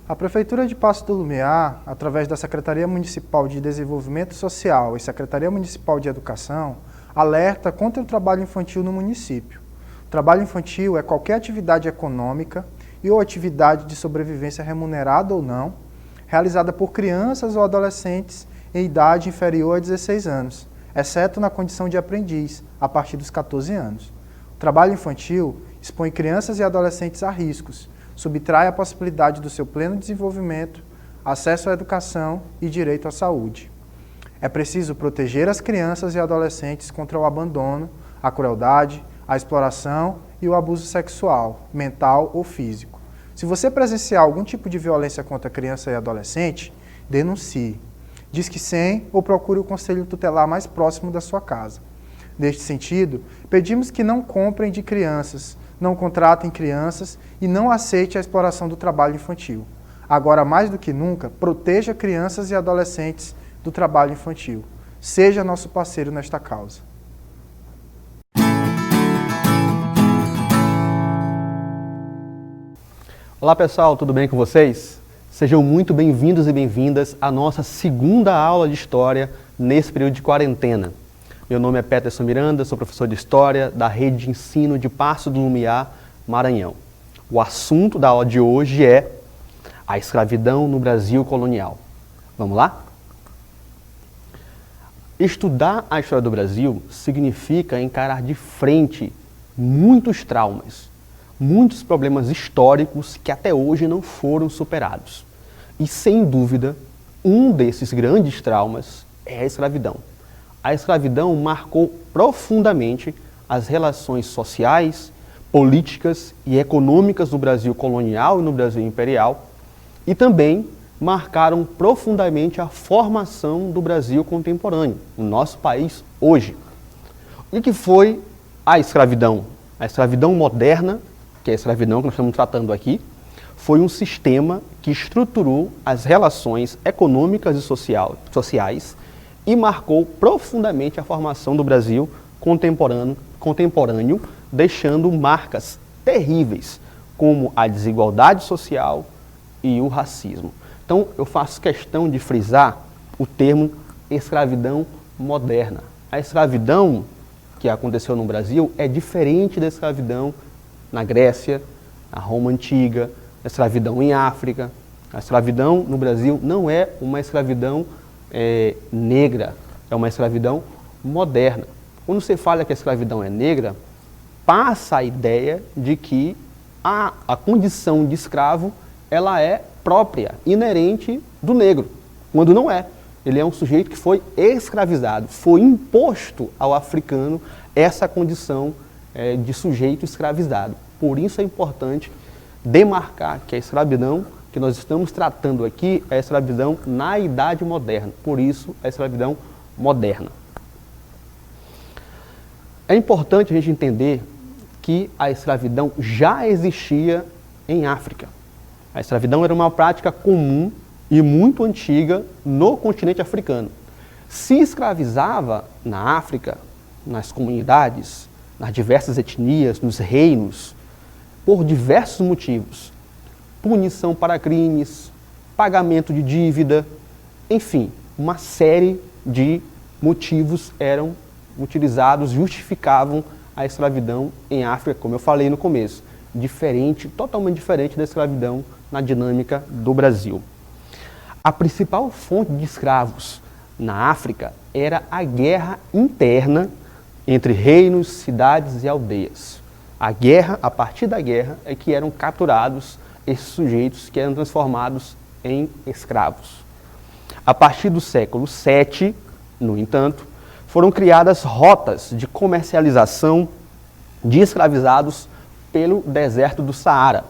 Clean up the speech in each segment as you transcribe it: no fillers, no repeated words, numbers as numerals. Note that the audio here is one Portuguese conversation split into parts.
A Prefeitura de Paços do Lumiar, através da Secretaria Municipal de Desenvolvimento Social e Secretaria Municipal de Educação, alerta contra o trabalho infantil no município. O trabalho infantil é qualquer atividade econômica e ou atividade de sobrevivência remunerada ou não, realizada por crianças ou adolescentes em idade inferior a 16 anos, exceto na condição de aprendiz, a partir dos 14 anos. O trabalho infantil expõe crianças e adolescentes a riscos, subtrai a possibilidade do seu pleno desenvolvimento, acesso à educação e direito à saúde. É preciso proteger as crianças e adolescentes contra o abandono, a crueldade, a exploração e o abuso sexual, mental ou físico. Se você presenciar algum tipo de violência contra criança e adolescente, denuncie. Disque 100 ou procure o conselho tutelar mais próximo da sua casa. Neste sentido, pedimos que não comprem de crianças, não contratem crianças e não aceite a exploração do trabalho infantil. Agora, mais do que nunca, proteja crianças e adolescentes do trabalho infantil. Seja nosso parceiro nesta causa. Olá pessoal, tudo bem com vocês? Sejam muito bem-vindos e bem-vindas à nossa segunda aula de História nesse período de quarentena. Meu nome é Peterson Miranda, sou professor de História da Rede de Ensino de Paços do Lumiar, Maranhão. O assunto da aula de hoje é a escravidão no Brasil colonial. Vamos lá? Estudar a história do Brasil significa encarar de frente muitos traumas, muitos problemas históricos que até hoje não foram superados. E, sem dúvida, um desses grandes traumas é a escravidão. A escravidão marcou profundamente as relações sociais, políticas e econômicas do Brasil colonial e no Brasil imperial, e também marcaram profundamente a formação do Brasil contemporâneo, o nosso país hoje. O que foi a escravidão? A escravidão moderna, que é a escravidão que nós estamos tratando aqui, foi um sistema que estruturou as relações econômicas e sociais e marcou profundamente a formação do Brasil contemporâneo, deixando marcas terríveis, como a desigualdade social e o racismo. Então, eu faço questão de frisar o termo escravidão moderna. A escravidão que aconteceu no Brasil é diferente da escravidão na Grécia, na Roma Antiga, a escravidão em África. A escravidão no Brasil não é uma escravidão negra, é uma escravidão moderna. Quando você fala que a escravidão é negra, passa a ideia de que a condição de escravo ela é própria, inerente do negro, quando não é. Ele é um sujeito que foi escravizado, foi imposto ao africano essa condição de sujeito escravizado. Por isso é importante demarcar que a escravidão que nós estamos tratando aqui é a escravidão na Idade Moderna, por isso a escravidão moderna. É importante a gente entender que a escravidão já existia em África. A escravidão era uma prática comum e muito antiga no continente africano. Se escravizava na África, nas comunidades, nas diversas etnias, nos reinos, por diversos motivos. Punição para crimes, pagamento de dívida, enfim, uma série de motivos eram utilizados, justificavam a escravidão em África, como eu falei no começo, totalmente diferente da escravidão na dinâmica do Brasil. A principal fonte de escravos na África era a guerra interna entre reinos, cidades e aldeias. A partir da guerra, é que eram capturados esses sujeitos que eram transformados em escravos. A partir do século VII, no entanto, foram criadas rotas de comercialização de escravizados pelo deserto do Saara,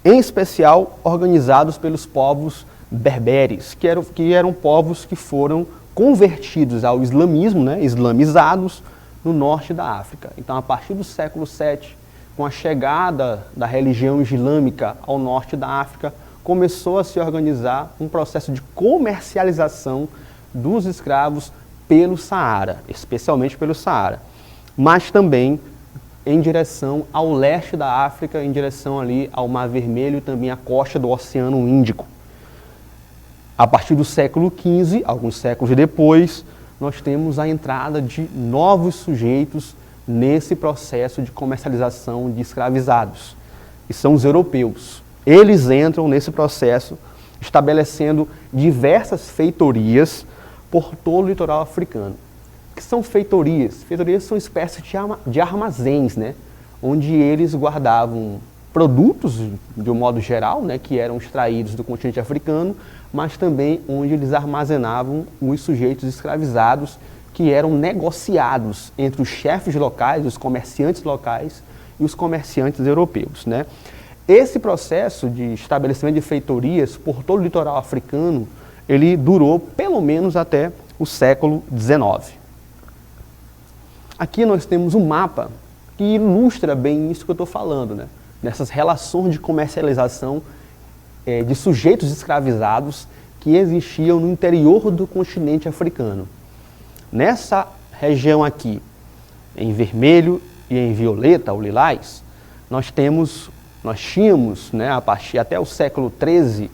em especial organizados pelos povos berberes, que eram povos que foram convertidos ao islamismo, islamizados no norte da África. Então, a partir do século VII, com a chegada da religião islâmica ao norte da África, começou a se organizar um processo de comercialização dos escravos pelo Saara, especialmente pelo Saara, mas também em direção ao leste da África, em direção ali ao Mar Vermelho e também à costa do Oceano Índico. A partir do século XV, alguns séculos depois, nós temos a entrada de novos sujeitos nesse processo de comercialização de escravizados, e são os europeus. Eles entram nesse processo estabelecendo diversas feitorias por todo o litoral africano. O que são feitorias? Feitorias são espécies de armazéns, né? Onde eles guardavam produtos, de um modo geral, né, que eram extraídos do continente africano, mas também onde eles armazenavam os sujeitos escravizados que eram negociados entre os chefes locais, os comerciantes locais e os comerciantes europeus, né? Esse processo de estabelecimento de feitorias por todo o litoral africano, ele durou pelo menos até o século XIX. Aqui nós temos um mapa que ilustra bem isso que eu estou falando, né? Nessas relações de comercialização de sujeitos escravizados que existiam no interior do continente africano. Nessa região aqui, em vermelho e em violeta, ou lilás, nós tínhamos, né, a partir até o século XIII,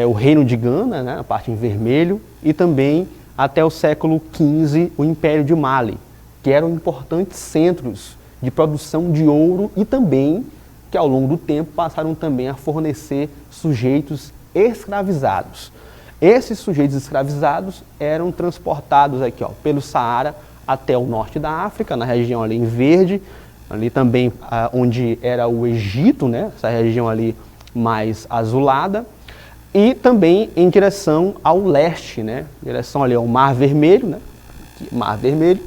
o reino de Gana, né, a parte em vermelho, e também até o século XV o Império de Mali, que eram importantes centros de produção de ouro e também que ao longo do tempo passaram também a fornecer sujeitos escravizados. Esses sujeitos escravizados eram transportados aqui, ó, pelo Saara até o norte da África, na região ali em verde, ali também onde era o Egito, né, essa região ali mais azulada, e também em direção ao leste, né, em direção ali ao Mar Vermelho, né, Mar Vermelho,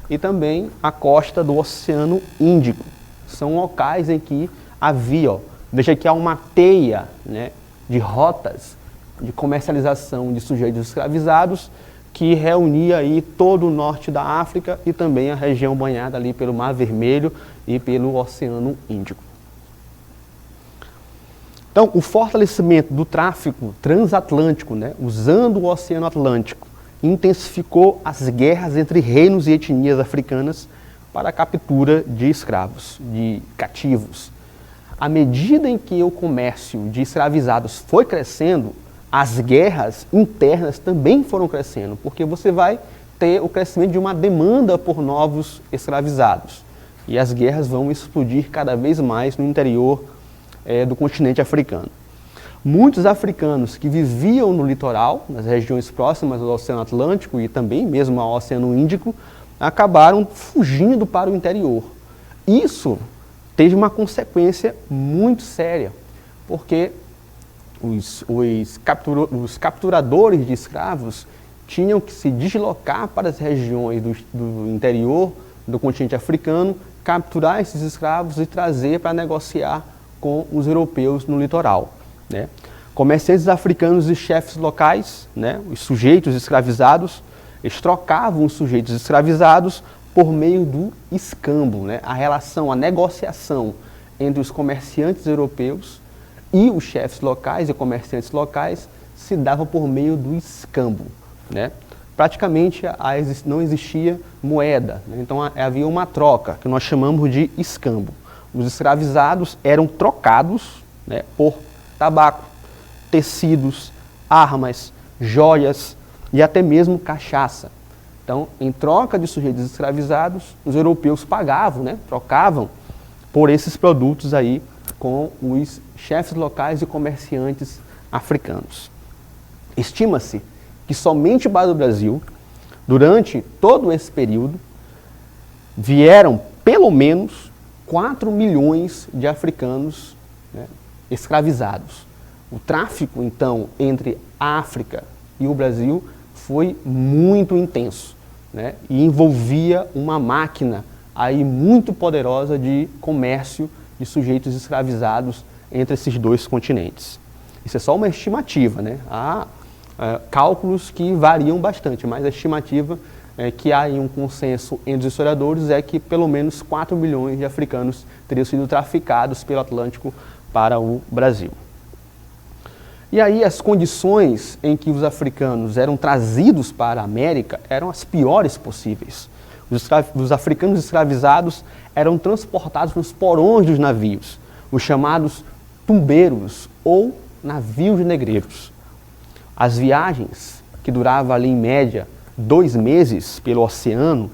e também a costa do Oceano Índico. São locais em que havia, ó, veja que há uma teia, né, de rotas de comercialização de sujeitos escravizados que reunia aí todo o norte da África e também a região banhada ali pelo Mar Vermelho e pelo Oceano Índico. Então, o fortalecimento do tráfico transatlântico, né, usando o Oceano Atlântico, intensificou as guerras entre reinos e etnias africanas para a captura de escravos, de cativos. À medida em que o comércio de escravizados foi crescendo, as guerras internas também foram crescendo, porque você vai ter o crescimento de uma demanda por novos escravizados. E as guerras vão explodir cada vez mais no interior do continente africano. Muitos africanos que viviam no litoral, nas regiões próximas ao Oceano Atlântico e também mesmo ao Oceano Índico, acabaram fugindo para o interior. Isso teve uma consequência muito séria, porque os capturadores de escravos tinham que se deslocar para as regiões do interior do continente africano, capturar esses escravos e trazer para negociar com os europeus no litoral, né? Comerciantes africanos e chefes locais, né, os sujeitos escravizados, eles trocavam os sujeitos escravizados por meio do escambo, né? A relação, a negociação entre os comerciantes europeus e os chefes locais e comerciantes locais se dava por meio do escambo, né? Praticamente não existia moeda, né? Então havia uma troca, que nós chamamos de escambo. Os escravizados eram trocados, né, por tabaco, tecidos, armas, joias e até mesmo cachaça. Então, em troca de sujeitos escravizados, os europeus pagavam, né, trocavam por esses produtos aí com os chefes locais e comerciantes africanos. Estima-se que somente para o Brasil, durante todo esse período, vieram pelo menos 4 milhões de africanos, né, escravizados. O tráfico, então, entre a África e o Brasil foi muito intenso, né, e envolvia uma máquina aí muito poderosa de comércio de sujeitos escravizados entre esses dois continentes. Isso é só uma estimativa, né? Há cálculos que variam bastante, mas a estimativa que há em um consenso entre os historiadores é que pelo menos 4 milhões de africanos teriam sido traficados pelo Atlântico para o Brasil. E aí as condições em que os africanos eram trazidos para a América eram as piores possíveis. Os africanos escravizados eram transportados nos porões dos navios, os chamados tumbeiros ou navios negreiros. As viagens, que duravam ali em média 2 meses pelo oceano,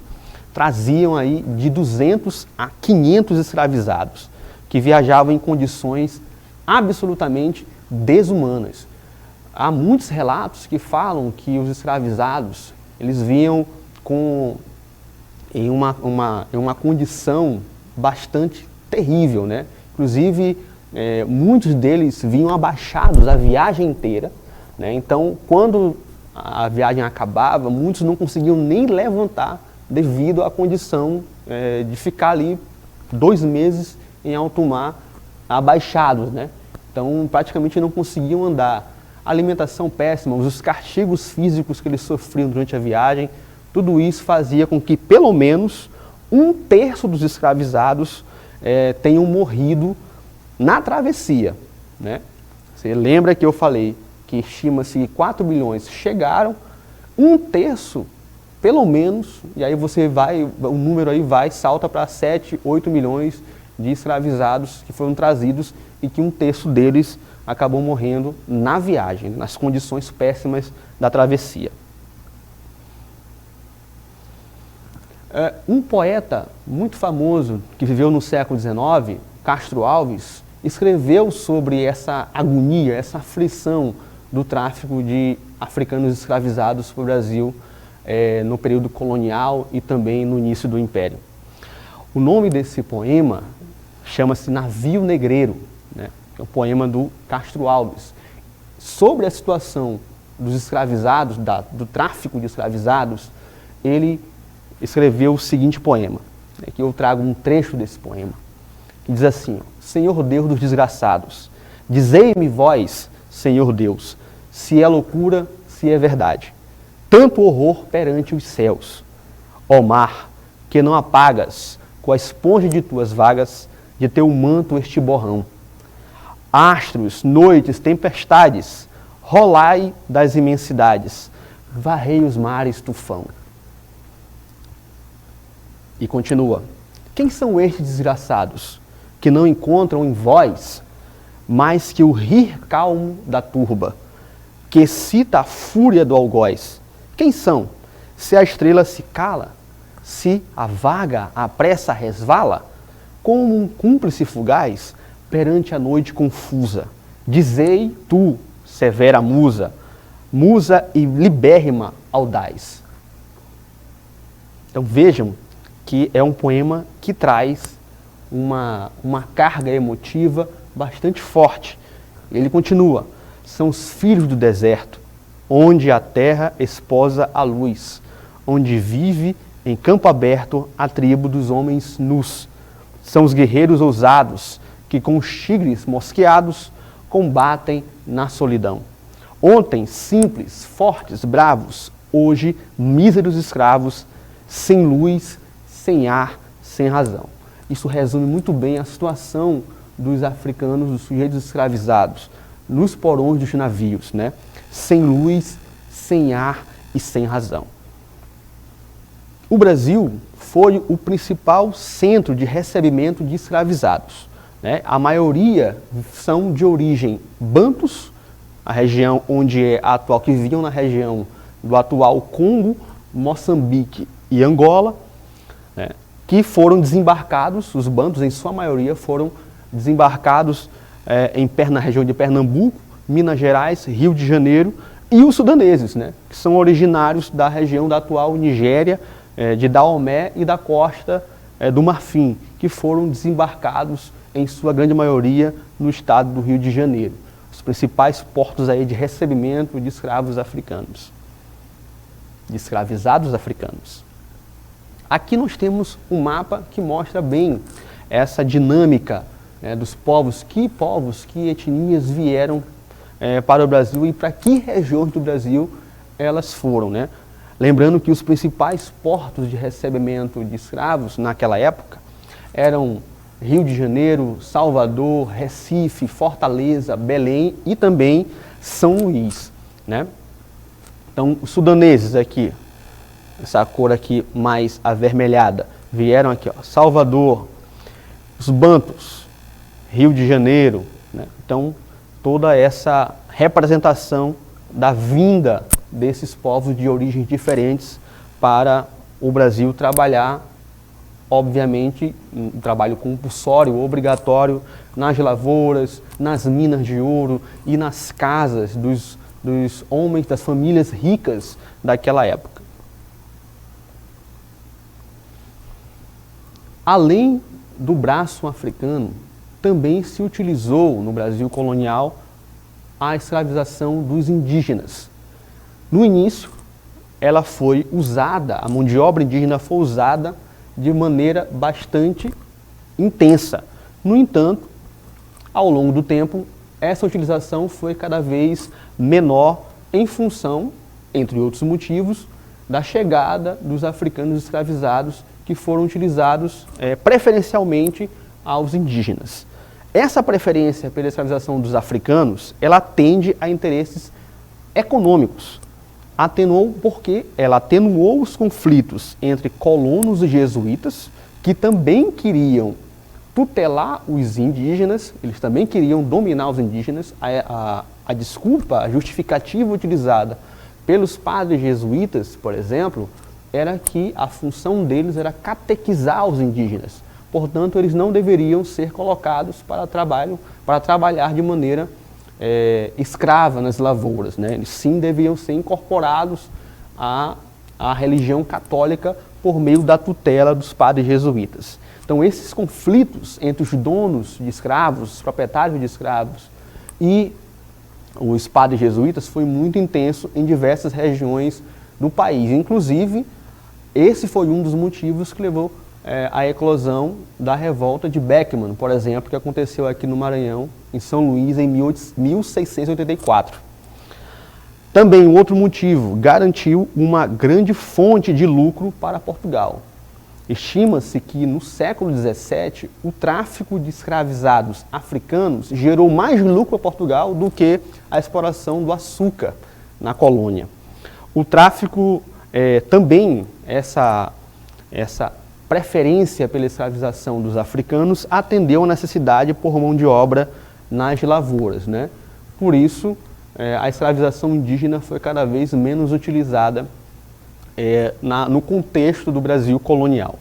traziam aí de 200 a 500 escravizados, que viajavam em condições absolutamente desumanas. Há muitos relatos que falam que os escravizados, eles vinham em uma condição bastante terrível, né? Inclusive, muitos deles vinham abaixados a viagem inteira, né? Então, quando a viagem acabava, muitos não conseguiam nem levantar devido à condição de ficar ali 2 meses em alto mar abaixados, né? Então, praticamente não conseguiam andar. A alimentação péssima, os castigos físicos que eles sofriam durante a viagem, tudo isso fazia com que pelo menos 1/3 dos escravizados tenham morrido na travessia, né? Você lembra que eu falei que estima-se que 4 milhões chegaram, 1/3 pelo menos, e aí o número aí salta para 7, 8 milhões de escravizados que foram trazidos e que 1/3 deles acabou morrendo na viagem, nas condições péssimas da travessia. Um poeta muito famoso que viveu no século XIX, Castro Alves, escreveu sobre essa agonia, essa aflição do tráfico de africanos escravizados para o Brasil no período colonial e também no início do Império. O nome desse poema chama-se Navio Negreiro, né? É um poema do Castro Alves, sobre a situação dos escravizados, do tráfico de escravizados. Ele escreveu o seguinte poema, que eu trago um trecho desse poema, que diz assim: Senhor Deus dos desgraçados, dizei-me vós, Senhor Deus, se é loucura, se é verdade, tanto horror perante os céus. Ó mar, que não apagas com a esponja de tuas vagas, de teu manto este borrão. Astros, noites, tempestades, rolai das imensidades, varrei os mares tufão. E continua: quem são estes desgraçados, que não encontram em vós mais que o rir calmo da turba, que excita a fúria do algoz? Quem são? Se a estrela se cala, se a vaga à pressa resvala, como um cúmplice fugaz perante a noite confusa. Dizei tu, severa musa, musa e libérrima audaz. Então vejam que é um poema que traz uma carga emotiva bastante forte. Ele continua: são os filhos do deserto, onde a terra esposa a luz, onde vive em campo aberto a tribo dos homens nus. São os guerreiros ousados, que com os tigres mosqueados combatem na solidão. Ontem, simples, fortes, bravos, hoje, míseros escravos, sem luz, sem ar, sem razão. Isso resume muito bem a situação dos africanos, dos sujeitos escravizados, nos porões dos navios, né? Sem luz, sem ar e sem razão. O Brasil foi o principal centro de recebimento de escravizados, né? A maioria são de origem bantus, a região onde é a atual, que viviam na região do atual Congo, Moçambique e Angola, né? Que foram desembarcados, os bantus em sua maioria foram desembarcados na região de Pernambuco, Minas Gerais, Rio de Janeiro, e os sudaneses, né? Que são originários da região da atual Nigéria, de Daomé e da costa do Marfim, que foram desembarcados em sua grande maioria no estado do Rio de Janeiro. Os principais portos aí de recebimento de escravos africanos, de escravizados africanos. Aqui nós temos um mapa que mostra bem essa dinâmica, né, dos povos, que etnias vieram para o Brasil e para que regiões do Brasil elas foram, né? Lembrando que os principais portos de recebimento de escravos naquela época eram Rio de Janeiro, Salvador, Recife, Fortaleza, Belém e também São Luís, né? Então, os sudaneses aqui, essa cor aqui mais avermelhada, vieram aqui, ó, Salvador, os Bantus, Rio de Janeiro, né? Então, toda essa representação da vinda desses povos de origens diferentes para o Brasil trabalhar, obviamente, um trabalho compulsório, obrigatório, nas lavouras, nas minas de ouro e nas casas dos homens, das famílias ricas daquela época. Além do braço africano, também se utilizou no Brasil colonial a escravização dos indígenas. No início, ela foi usada, a mão de obra indígena foi usada de maneira bastante intensa. No entanto, ao longo do tempo, essa utilização foi cada vez menor em função, entre outros motivos, da chegada dos africanos escravizados que foram utilizados preferencialmente aos indígenas. Essa preferência pela escravização dos africanos, ela tende a interesses econômicos. Porque ela atenuou os conflitos entre colonos e jesuítas, que também queriam tutelar os indígenas, eles também queriam dominar os indígenas. A desculpa, a justificativa utilizada pelos padres jesuítas, por exemplo, era que a função deles era catequizar os indígenas. Portanto, eles não deveriam ser colocados para trabalhar de maneira escrava nas lavouras, né? Eles sim deviam ser incorporados à religião católica por meio da tutela dos padres jesuítas. Então, esses conflitos entre os donos de escravos, os proprietários de escravos e os padres jesuítas foi muito intenso em diversas regiões do país. Inclusive, esse foi um dos motivos que levou à eclosão da revolta de Beckman, por exemplo, que aconteceu aqui no Maranhão, em São Luís, em 1684. Também, outro motivo, garantiu uma grande fonte de lucro para Portugal. Estima-se que no século XVII, o tráfico de escravizados africanos gerou mais lucro a Portugal do que a exploração do açúcar na colônia. O tráfico, também, essa preferência pela escravização dos africanos atendeu a necessidade por mão de obra nas lavouras, né? Por isso, a escravização indígena foi cada vez menos utilizada no contexto do Brasil colonial.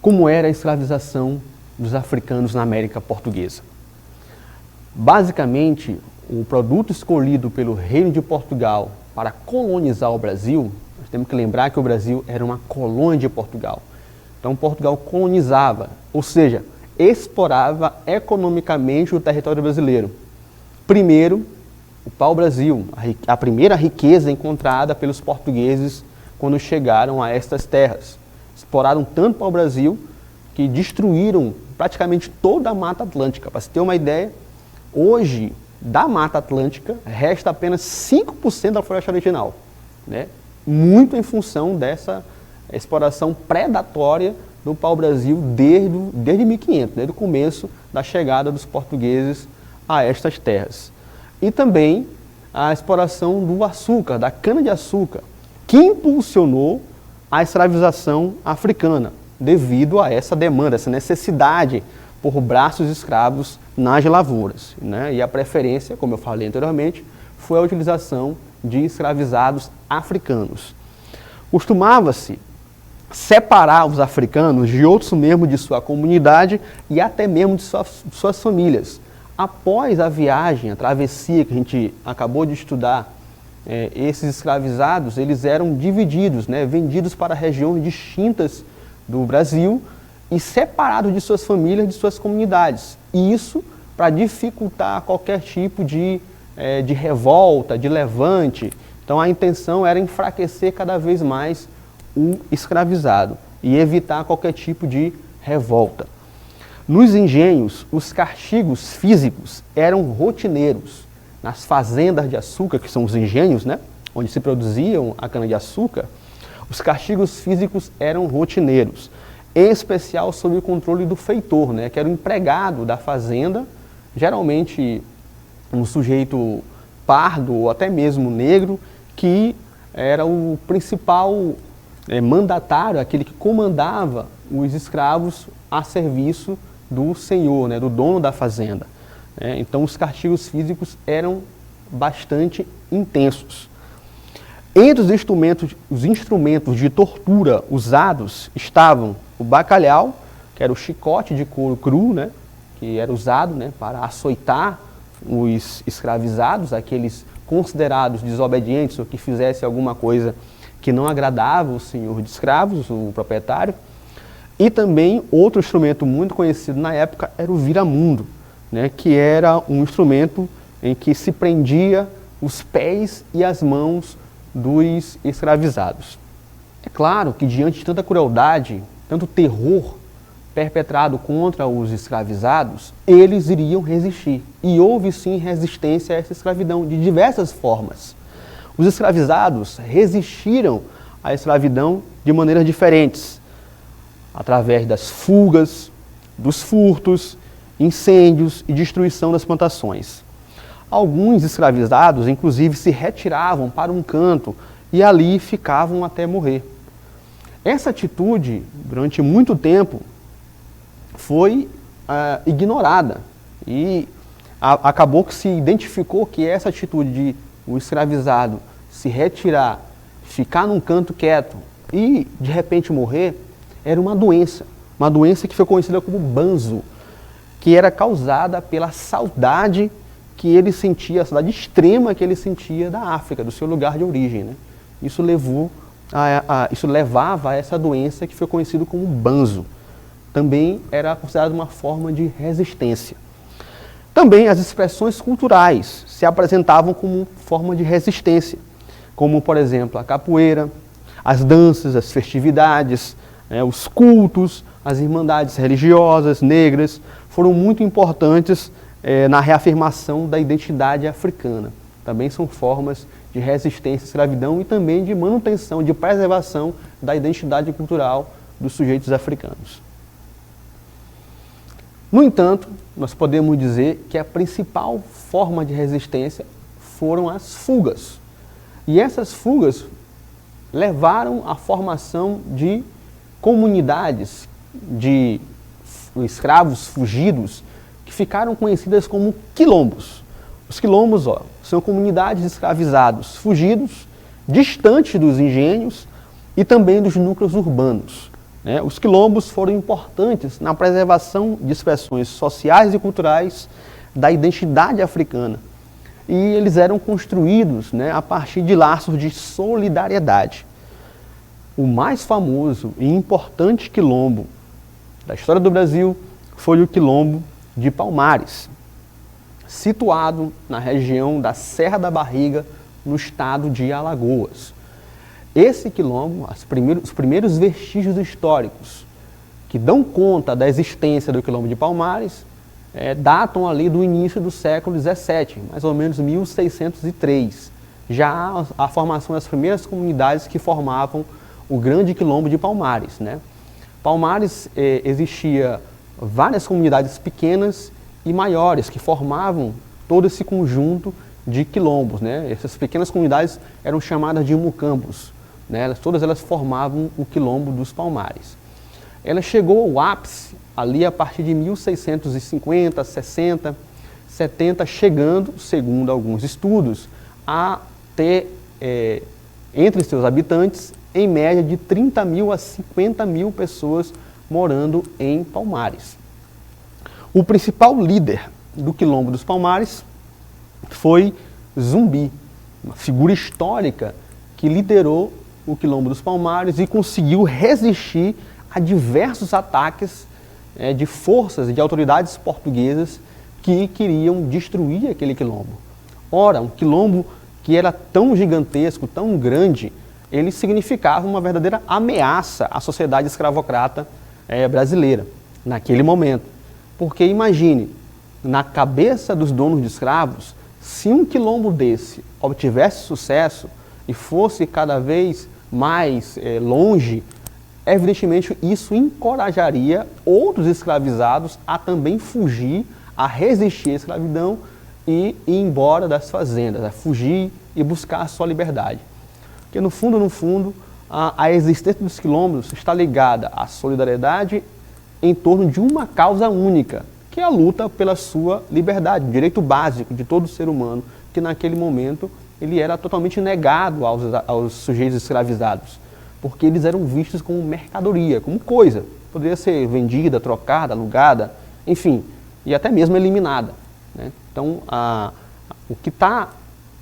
Como era a escravização dos africanos na América Portuguesa? Basicamente, o produto escolhido pelo Reino de Portugal para colonizar o Brasil, nós temos que lembrar que o Brasil era uma colônia de Portugal. Então, Portugal colonizava, ou seja, explorava economicamente o território brasileiro. Primeiro, o pau-brasil, a primeira riqueza encontrada pelos portugueses quando chegaram a estas terras. Exploraram tanto o pau-brasil que destruíram praticamente toda a Mata Atlântica. Para se ter uma ideia, hoje, da Mata Atlântica, resta apenas 5% da floresta original, né? Muito em função dessa exploração predatória do pau-brasil desde 1500, desde o começo da chegada dos portugueses a estas terras. E também a exploração do açúcar, da cana-de-açúcar, que impulsionou a escravização africana, devido a essa demanda, essa necessidade por braços escravos nas lavouras, né? E a preferência, como eu falei anteriormente, foi a utilização de escravizados africanos. Costumava-se separar os africanos de outros membros de sua comunidade e até mesmo de suas famílias. Após a viagem, a travessia que a gente acabou de estudar, esses escravizados, eles eram divididos, né, vendidos para regiões distintas do Brasil e separados de suas famílias, de suas comunidades. E isso para dificultar qualquer tipo de revolta, de levante. Então a intenção era enfraquecer cada vez mais o escravizado e evitar qualquer tipo de revolta. Nos engenhos, os castigos físicos eram rotineiros. Nas fazendas de açúcar, que são os engenhos, né, onde se produziam a cana-de-açúcar, os castigos físicos eram rotineiros, em especial sob o controle do feitor, né, que era o empregado da fazenda, geralmente um sujeito pardo ou até mesmo negro, que era o principal mandatário, aquele que comandava os escravos a serviço do senhor, né, do dono da fazenda. Então os castigos físicos eram bastante intensos. Entre os instrumentos de tortura usados estavam o bacalhau, que era o chicote de couro cru, né, que era usado, né, para açoitar os escravizados, aqueles considerados desobedientes ou que fizessem alguma coisa que não agradava o senhor de escravos, o proprietário. E também outro instrumento muito conhecido na época era o viramundo, né, que era um instrumento em que se prendia os pés e as mãos dos escravizados. É claro que diante de tanta crueldade, tanto terror perpetrado contra os escravizados, eles iriam resistir. E houve sim resistência a essa escravidão de diversas formas. Os escravizados resistiram à escravidão de maneiras diferentes, através das fugas, dos furtos, incêndios e destruição das plantações. Alguns escravizados, inclusive, se retiravam para um canto e ali ficavam até morrer. Essa atitude, durante muito tempo, foi ignorada e acabou que se identificou que essa atitude de o escravizado se retirar, ficar num canto quieto e de repente morrer, era uma doença que foi conhecida como banzo, que era causada pela saudade que ele sentia, a saudade extrema que ele sentia da África, do seu lugar de origem, né? Isso levava a essa doença que foi conhecida como banzo. Também era considerada uma forma de resistência. Também as expressões culturais se apresentavam como forma de resistência, como, por exemplo, a capoeira, as danças, as festividades, os cultos, as irmandades religiosas negras, foram muito importantes na reafirmação da identidade africana. Também são formas de resistência à escravidão e também de manutenção, de preservação da identidade cultural dos sujeitos africanos. No entanto, nós podemos dizer que a principal forma de resistência foram as fugas. E essas fugas levaram à formação de comunidades de escravos fugidos que ficaram conhecidas como quilombos. Os quilombos são comunidades de escravizados fugidos, distantes dos engenhos e também dos núcleos urbanos. Os quilombos foram importantes na preservação de expressões sociais e culturais da identidade africana. E eles eram construídos a partir de laços de solidariedade. O mais famoso e importante quilombo da história do Brasil foi o quilombo de Palmares, situado na região da Serra da Barriga, no estado de Alagoas. Esse quilombo, os primeiros vestígios históricos que dão conta da existência do quilombo de Palmares, datam ali do início do século XVII, mais ou menos 1603. Já a formação das primeiras comunidades que formavam o grande quilombo de Palmares. Palmares existia várias comunidades pequenas e maiores que formavam todo esse conjunto de quilombos. Essas pequenas comunidades eram chamadas de mucambos. Todas elas formavam o quilombo dos Palmares. Ela chegou ao ápice ali a partir de 1650, 60, 70, chegando, segundo alguns estudos, a ter entre seus habitantes, em média, de 30 mil a 50 mil pessoas morando em Palmares. O principal líder do quilombo dos Palmares foi Zumbi, uma figura histórica que liderou o quilombo dos Palmares e conseguiu resistir a diversos ataques de forças e de autoridades portuguesas que queriam destruir aquele quilombo. Ora, um quilombo que era tão gigantesco, tão grande, ele significava uma verdadeira ameaça à sociedade escravocrata brasileira, naquele momento. Porque imagine, na cabeça dos donos de escravos, se um quilombo desse obtivesse sucesso e fosse cada vez mais longe, evidentemente isso encorajaria outros escravizados a também fugir, a resistir à escravidão e ir embora das fazendas, a fugir e buscar a sua liberdade. Porque no fundo, a existência dos quilombos está ligada à solidariedade em torno de uma causa única, que é a luta pela sua liberdade, um direito básico de todo ser humano, que naquele momento ele era totalmente negado aos sujeitos escravizados, porque eles eram vistos como mercadoria, como coisa, poderia ser vendida, trocada, alugada, enfim, e até mesmo eliminada, né? Então, o que está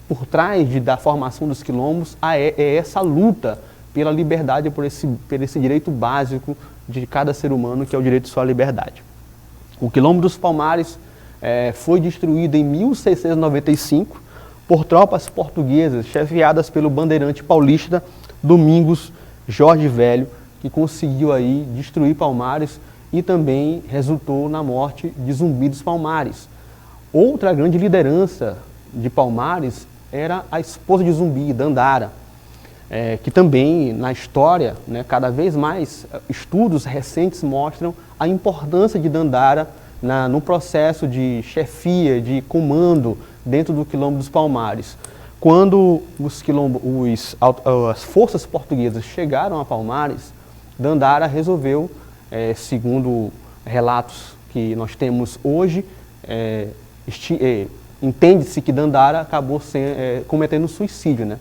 por trás da formação dos quilombos é essa luta pela liberdade, por esse direito básico de cada ser humano, que é o direito de sua liberdade. O Quilombo dos Palmares foi destruído em 1695 por tropas portuguesas, chefiadas pelo bandeirante paulista Domingos Jorge Velho, que conseguiu aí destruir Palmares e também resultou na morte de Zumbi dos Palmares. Outra grande liderança de Palmares era a esposa de Zumbi, Dandara, que também na história, né, cada vez mais estudos recentes mostram a importância de Dandara no processo de chefia, de comando dentro do Quilombo dos Palmares. Quando as forças portuguesas chegaram a Palmares, Dandara resolveu, segundo relatos que nós temos hoje, entende-se que Dandara acabou cometendo suicídio, né?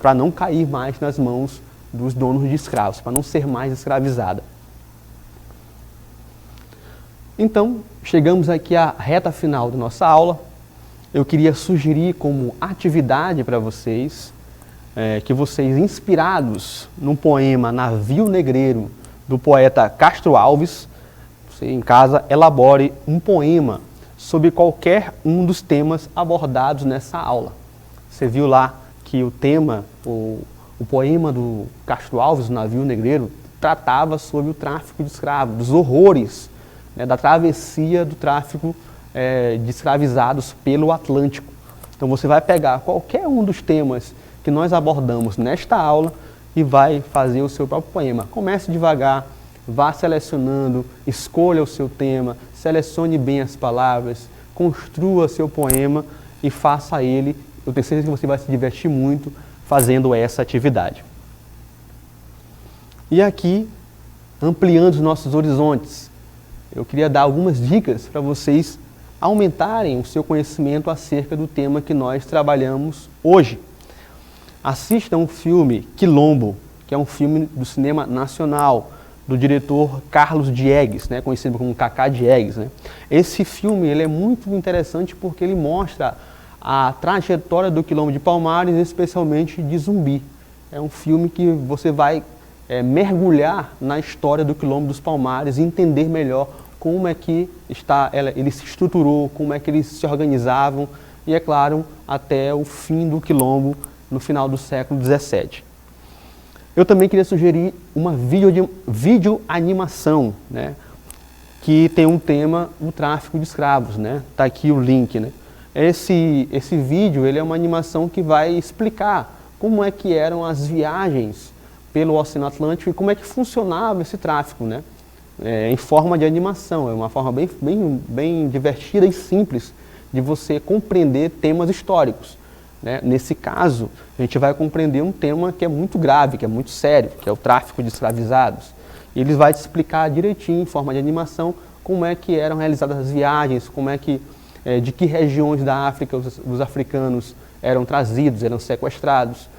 Para não cair mais nas mãos dos donos de escravos, para não ser mais escravizada. Então, chegamos aqui à reta final da nossa aula. Eu queria sugerir como atividade para vocês, que vocês, inspirados num poema Navio Negreiro, do poeta Castro Alves, você em casa elabore um poema sobre qualquer um dos temas abordados nessa aula. Você viu lá que o tema, o poema do Castro Alves, o Navio Negreiro, tratava sobre o tráfico de escravos, dos horrores, né, da travessia do tráfico de escravizados pelo Atlântico. Então você vai pegar qualquer um dos temas que nós abordamos nesta aula e vai fazer o seu próprio poema. Comece devagar, vá selecionando, escolha o seu tema, selecione bem as palavras, construa seu poema e faça ele. Eu tenho certeza que você vai se divertir muito fazendo essa atividade. E aqui, ampliando os nossos horizontes, eu queria dar algumas dicas para vocês aumentarem o seu conhecimento acerca do tema que nós trabalhamos hoje. Assistam o filme Quilombo, que é um filme do cinema nacional, do diretor Carlos Diegues, né, conhecido como Cacá Diegues, né? Esse filme ele é muito interessante porque ele mostra a trajetória do Quilombo de Palmares, especialmente de Zumbi. É um filme que você vai mergulhar na história do Quilombo dos Palmares e entender melhor como é que ele se estruturou, como é que eles se organizavam e, é claro, até o fim do Quilombo no final do século XVII. Eu também queria sugerir uma videoanimação, né, que tem um tema, o tráfico de escravos, né? Tá aqui o link, né? Esse vídeo ele é uma animação que vai explicar como é que eram as viagens pelo Oceano Atlântico e como é que funcionava esse tráfico, né? Em forma de animação, é uma forma bem divertida e simples de você compreender temas históricos, né? Nesse caso, a gente vai compreender um tema que é muito grave, que é muito sério, que é o tráfico de escravizados. E ele vai te explicar direitinho, em forma de animação, como é que eram realizadas as viagens, de que regiões da África os africanos eram trazidos, eram sequestrados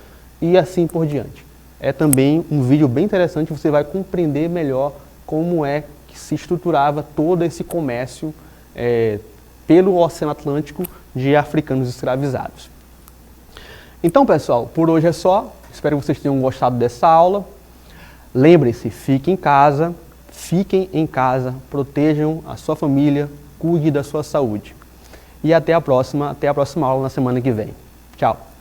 e assim por diante. É também um vídeo bem interessante, você vai compreender melhor como é que se estruturava todo esse comércio pelo Oceano Atlântico de africanos escravizados. Então, pessoal, por hoje é só. Espero que vocês tenham gostado dessa aula. Lembrem-se, fiquem em casa, protejam a sua família, cuide da sua saúde. E até a próxima aula na semana que vem. Tchau!